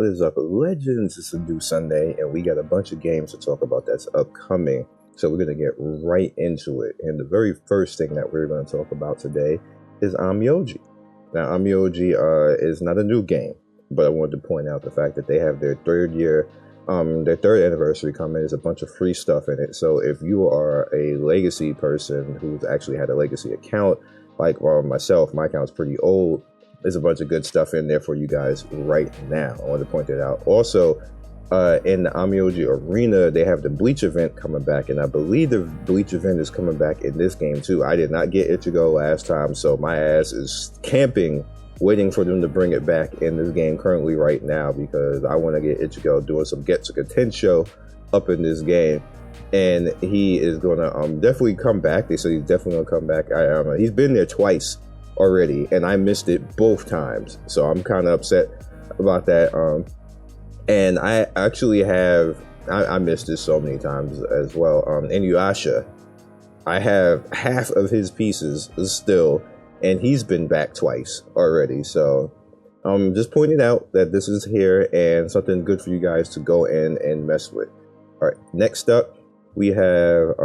is up, Legends? It's a due Sunday, and we got a bunch of games to talk about that's upcoming. So we're going to get right into it. And the very first thing that we're going to talk about today is Amyoji. Now, Amyoji is not a new game, but I wanted to point out the fact that they have their third anniversary coming. There's a bunch of free stuff in it. So if you are a legacy person who's actually had a legacy account, like myself, my account's pretty old. There's a bunch of good stuff in there for you guys right now. I want to point that out. Also, in the Amyoji Arena, they have the Bleach event coming back, and I believe the Bleach event is coming back in this game too. I did not get Ichigo last time, so my ass is camping, waiting for them to bring it back in this game currently right now, because I want to get Ichigo doing some Getsuga Tensho up in this game. And he is going to definitely come back. They said he's definitely going to come back. He's been there twice already, and I missed it both times. So I'm kind of upset about that. And I actually have, I missed this so many times as well. Inuyasha, I have half of his pieces still, and he's been back twice already. So just pointing out that this is here and something good for you guys to go in and mess with. All right, next up, we have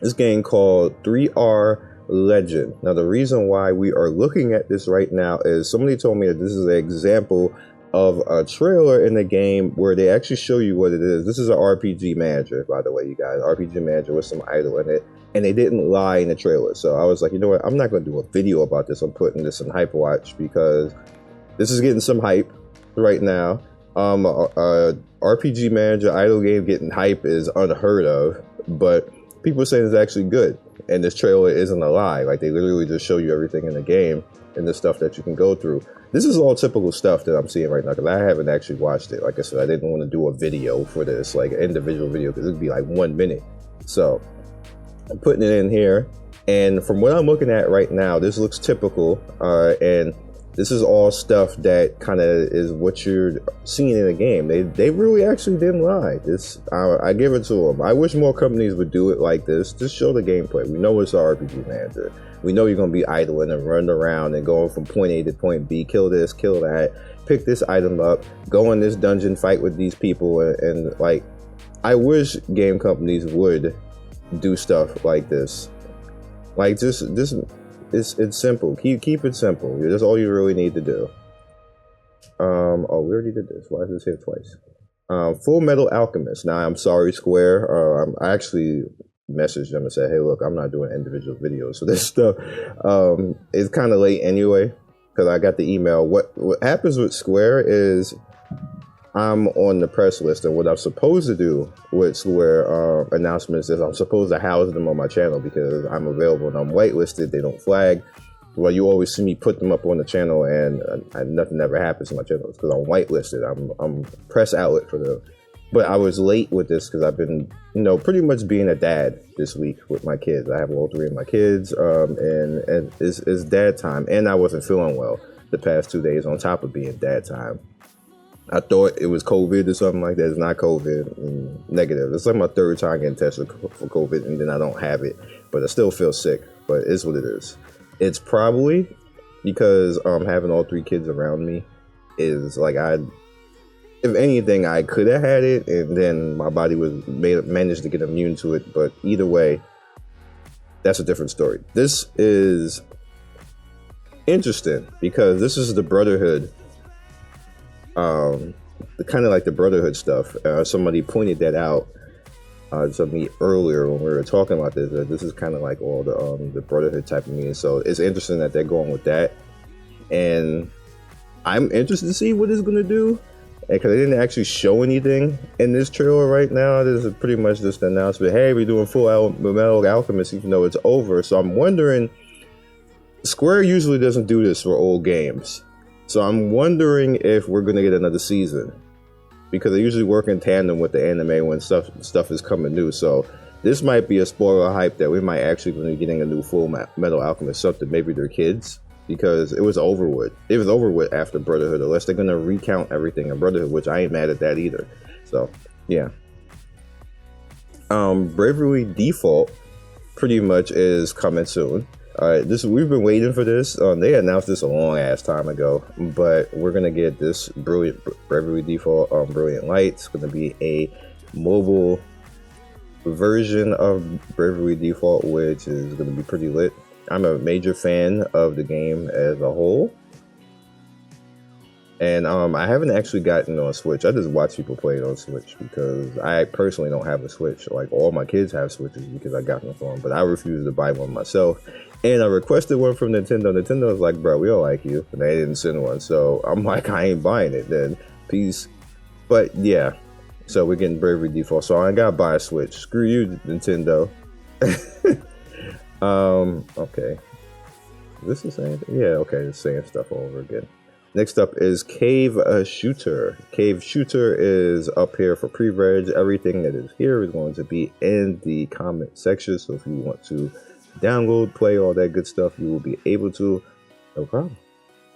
this game called 3R Legend. Now, the reason why we are looking at this right now is somebody told me that this is an example of a trailer in the game where they actually show you what it is. This is an RPG manager, by the way, you guys. RPG manager with some idol in it, and they didn't lie in the trailer. So I was like, you know what? I'm not going to do a video about this. I'm putting this in HypeWatch because this is getting some hype right now. RPG manager idle game getting hype is unheard of, but people are saying it's actually good, and this trailer isn't a lie. Like, they literally just show you everything in the game and the stuff that you can go through. This is all typical stuff that I'm seeing right now, because I haven't actually watched it. Like I said, I didn't want to do a video for this, like an individual video, because it'd be like 1 minute. So I'm putting it in here, and from what I'm looking at right now, this looks typical, and this is all stuff that kind of is what you're seeing in the game. They really actually didn't lie. I give it to them. I wish more companies would do it like this. Just show the gameplay. We know it's an RPG manager. We know you're going to be idling and running around and going from point A to point B, kill this, kill that, pick this item up, go in this dungeon, fight with these people, and like, I wish game companies would do stuff like this. Like, just it's simple. Keep it simple. That's all you really need to do. Oh, we already did this. Why is this here twice? Full Metal Alchemist. Now, I'm sorry, Square. I actually messaged them and said, hey, look, I'm not doing individual videos for this stuff. It's kind of late anyway, because I got the email. What happens with Square is I'm on the press list, and what I'm supposed to do with Square announcements is I'm supposed to house them on my channel because I'm available and I'm whitelisted. They don't flag. Well, you always see me put them up on the channel, and nothing ever happens to my channel because I'm whitelisted. I'm press outlet for them. But I was late with this because I've been, pretty much being a dad this week with my kids. I have all three of my kids, and it's dad time, and I wasn't feeling well the past 2 days on top of being dad time. I thought it was COVID or something like that. It's not COVID. Negative. It's like my third time getting tested for COVID, and then I don't have it, but I still feel sick. But it's what it is. It's probably because having all three kids around me is like, if anything, I could have had it, and then my body managed to get immune to it. But either way, that's a different story. This is interesting because this is the Brotherhood. Kind of like the Brotherhood stuff. Somebody pointed that out to me earlier when we were talking about this. This is kind of like all the Brotherhood type of meaning. So it's interesting that they're going with that, and I'm interested to see what it's going to do. Because they didn't actually show anything in this trailer right now. This is pretty much just an announcement. Hey, we're doing Full Metal Alchemist, even though it's over. So I'm wondering, Square usually doesn't do this for old games. So I'm wondering if we're going to get another season, because they usually work in tandem with the anime when stuff is coming new. So this might be a spoiler hype that we might actually be getting a new Full Metal Alchemist, something maybe their kids. Because it was over with. It was over with after Brotherhood, unless they're gonna recount everything in Brotherhood, which I ain't mad at that either. So yeah. Bravely Default pretty much is coming soon. We've been waiting for this. They announced this a long ass time ago, but we're gonna get this Bravely Default Brilliant Light. It's gonna be a mobile version of Bravely Default, which is gonna be pretty lit. I'm a major fan of the game as a whole, and I haven't actually gotten on Switch. I just watch people play it on Switch because I personally don't have a Switch. Like, all my kids have Switches because I got them for them, but I refuse to buy one myself. And I requested one from Nintendo. Nintendo was like, bro, we don't like you. And they didn't send one. So I'm like, I ain't buying it then. Peace. But yeah. So we're getting Bravely Default. So I gotta buy a Switch. Screw you, Nintendo. Okay. Is this the same thing? Yeah, okay. The same stuff all over again. Next up is Cave Shooter. Cave Shooter is up here for pre-reg. Everything that is here is going to be in the comment section. So if you want to download, play, all that good stuff, you will be able to. No problem.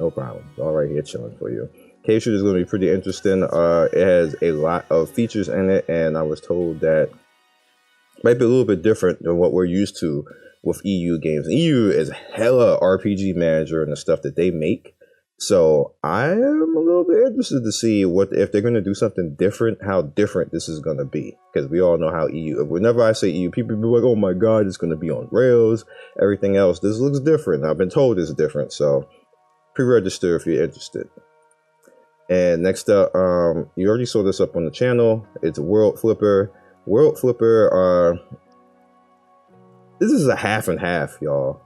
No problem. All right here chilling for you. Cave Shooter is going to be pretty interesting. It has a lot of features in it, and I was told that it might be a little bit different than what we're used to with EU games. EU is hella RPG manager and the stuff that they make. So I am a little bit interested to see what if they're going to do something different, how different this is going to be. Because we all know how EU, whenever I say EU, people be like, oh my God, it's going to be on rails, everything else. This looks different. I've been told it's different. So pre-register if you're interested. And next up, you already saw this up on the channel. It's World Flipper. World Flipper, this is a half and half, y'all.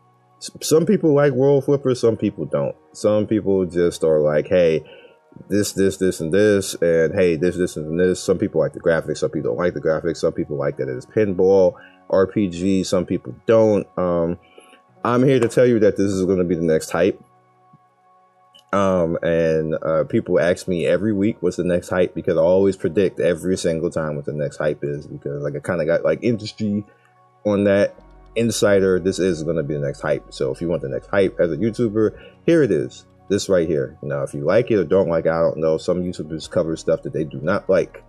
Some people like World Flipper, some people don't. Some people just are like, hey, this, and this, and hey, this, and this. Some people like the graphics, some people don't like the graphics. Some people like that it's pinball, RPG, some people don't. I'm here to tell you that this is going to be the next hype. People ask me every week what's the next hype, because I always predict every single time what the next hype is, because like I kind of got like industry on that. Insider, this is going to be the next hype. So if you want the next hype as a YouTuber, here it is, this right here. Now if you like it or don't like it, I don't know. Some YouTubers cover stuff that they do not like.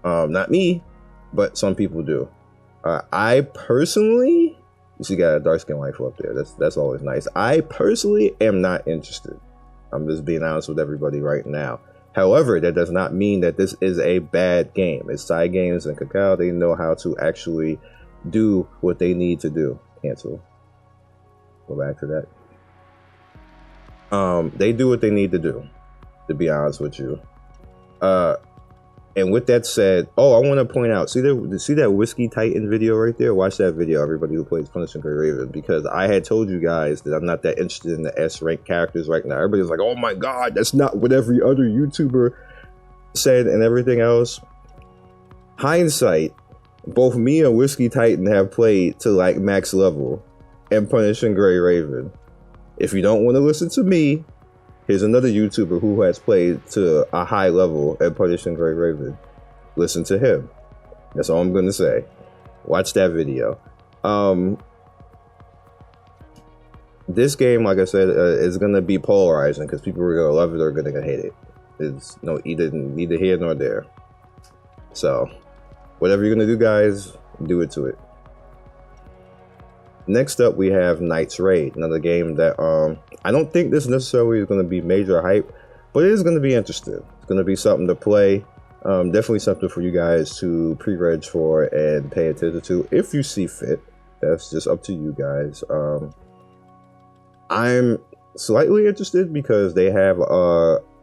Not me, but some people do. I personally, you see, got a dark skin wife up there. That's always nice. I personally am not interested. I'm just being honest with everybody right now. However, that does not mean that this is a bad game. It's Side Games and Cacao. They know how to actually do what they need to do. Cancel. Go back to that. They do what they need to do, to be honest with you. And with that said, oh, I want to point out, see that Whiskey Titan video right there? Watch that video, everybody who plays Punishing Gray Raven, because I had told you guys that I'm not that interested in the S-rank characters right now. Everybody's like, oh my God, that's not what every other YouTuber said and everything else. Hindsight, both me and Whiskey Titan have played to like max level and Punishing Gray Raven. If you don't want to listen to me, here's another YouTuber who has played to a high level at Punishing Gray Raven. Listen to him. That's all I'm going to say. Watch that video. This game, like I said, is going to be polarizing because people are going to love it or going to hate it. It's neither here nor there. So, whatever you're going to do, guys, do it to it. Next up, we have Knight's Raid, another game that I don't think this necessarily is going to be major hype, but it is going to be interesting. It's going to be something to play. Definitely something for you guys to pre-reg for and pay attention to if you see fit. That's just up to you guys. I'm slightly interested because they have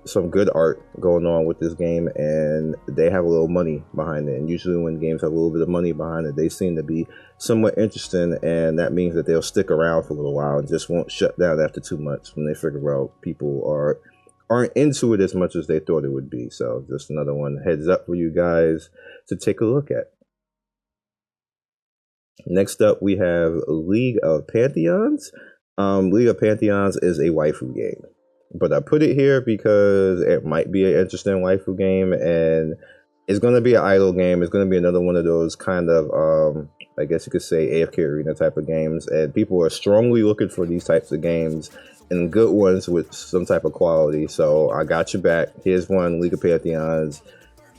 some good art going on with this game, and they have a little money behind it. And usually when games have a little bit of money behind it, they seem to be somewhat interesting, and that means that they'll stick around for a little while and just won't shut down after too much when they figure out people aren't into it as much as they thought it would be. So just another one heads up for you guys to take a look at. Next up, we have League of Pantheons. League of Pantheons is a waifu game, but I put it here because it might be an interesting waifu game, and it's going to be an idle game. It's going to be another one of those kind of, I guess you could say, AFK Arena type of games, and people are strongly looking for these types of games and good ones with some type of quality. So I got you back. Here's one, League of Pantheons.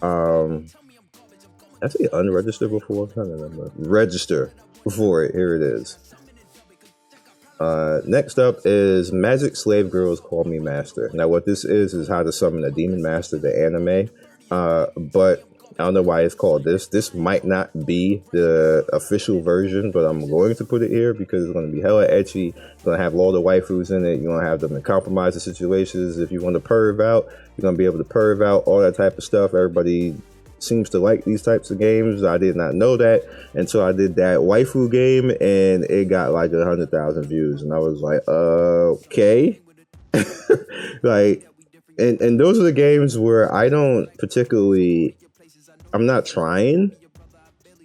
I say unregistered before. I'm trying to remember. Register before it. Here it is. Next up is Magic Slave Girls Call Me Master. Now what this is how to summon a Demon Master, the anime. But I don't know why it's called this. This might not be the official version, but I'm going to put it here because it's going to be hella ecchi. It's going to have all the waifus in it. You're going to have them to compromise the situations. If you want to perv out, you're going to be able to perv out, all that type of stuff. Everybody seems to like these types of games. I did not know that until I did that waifu game, and it got like 100,000 views. And I was like, okay. Like, and those are the games where I don't particularly... I'm not trying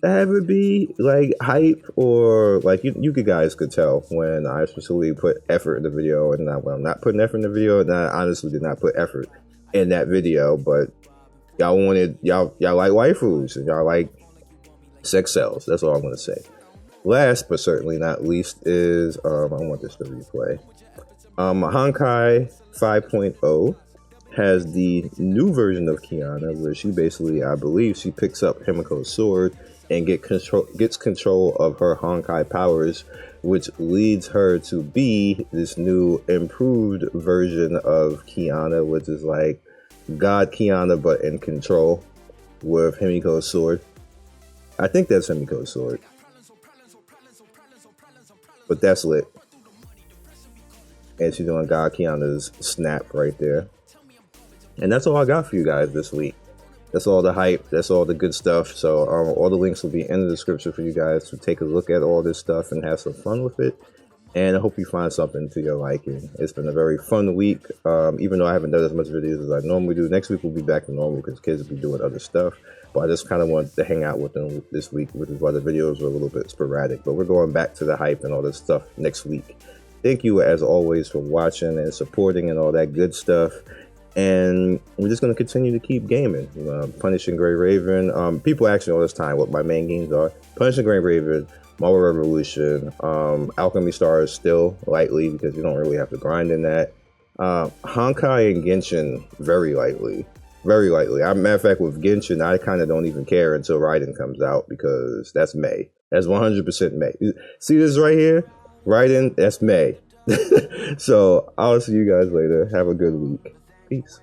to have it be like hype, or like you guys could tell when I specifically put effort in the video and when I'm not putting effort in the video, and I honestly did not put effort in that video. But y'all wanted, y'all like waifus and y'all like sex sells. That's all I'm gonna say. Last but certainly not least is I want this to replay. Honkai 5.0 has the new version of Kiana, where she basically, I believe, she picks up Himiko's sword and gets control of her Honkai powers, which leads her to be this new improved version of Kiana, which is like God Kiana but in control with Himiko's sword. I think that's Himiko's sword, but that's lit. And she's doing God Kiana's snap right there. And that's all I got for you guys this week. That's all the hype. That's all the good stuff. So all the links will be in the description for you guys to take a look at all this stuff and have some fun with it. And I hope you find something to your liking. It's been a very fun week. Even though I haven't done as much videos as I normally do. Next week we'll be back to normal because kids will be doing other stuff. But I just kind of wanted to hang out with them this week, which is why the videos were a little bit sporadic. But we're going back to the hype and all this stuff next week. Thank you as always for watching and supporting and all that good stuff. And we're just going to continue to keep gaming. Punishing Grey Raven. People ask me all this time what my main games are. Punishing Grey Raven, Marvel Revolution, Alchemy Stars still lightly because you don't really have to grind in that. Honkai and Genshin very lightly. Very lightly. Matter of fact, with Genshin, I kind of don't even care until Raiden comes out because that's May. That's 100% May. See this right here? Raiden, that's May. So I'll see you guys later. Have a good week. Peace.